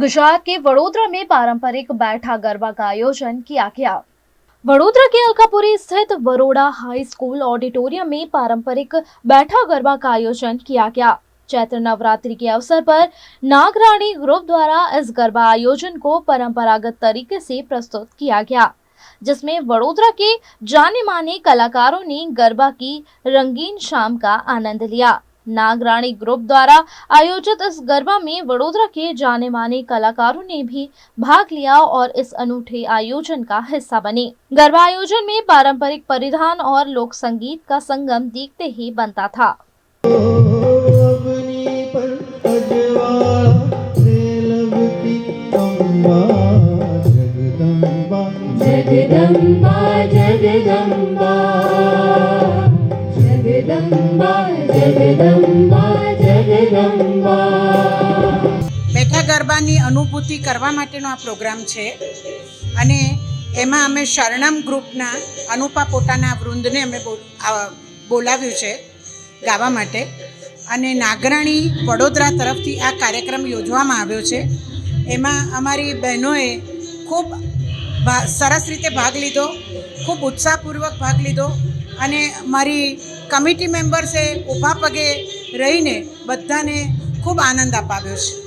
गुजरात के वडोदरा में पारंपरिक बैठा गरबा का आयोजन किया गया। वडोदरा के अलकापुरी स्थित बरोड़ा हाई स्कूल ऑडिटोरियम में पारंपरिक बैठा गरबा का आयोजन किया गया। चैत्र नवरात्रि के अवसर पर नागराणी ग्रुप द्वारा इस गरबा आयोजन को परंपरागत तरीके से प्रस्तुत किया गया, जिसमें वडोदरा के जाने माने कलाकारों ने गरबा की रंगीन शाम का आनंद लिया। नागराणी ग्रुप द्वारा आयोजित इस गरबा में वडोदरा के जाने माने कलाकारों ने भी भाग लिया और इस अनूठे आयोजन का हिस्सा बने। गरबा आयोजन में पारंपरिक परिधान और लोक संगीत का संगम देखते ही बनता था। जगदम्बा जगदम्बा जगदम्बा जगदम्बा जगदम्बा બેઠા ગરબાની અનુભૂતિ કરવા માટેનો આ પ્રોગ્રામ છે અને એમાં અમે શરણમ ગ્રુપના અનુપા પોતાના વૃંદને અમે બોલાવ્યું છે ગાવા માટે અને નાગરાણી વડોદરા તરફથી આ કાર્યક્રમ યોજવામાં આવ્યો છે। એમાં અમારી બહેનોએ ખૂબ સરસ રીતે ભાગ લીધો, ખૂબ ઉત્સાહપૂર્વક ભાગ લીધો અને મારી કમિટી મેમ્બર્સે ઊભા પગે રહીને બધાને ખૂબ આનંદ અપાવ્યો છે।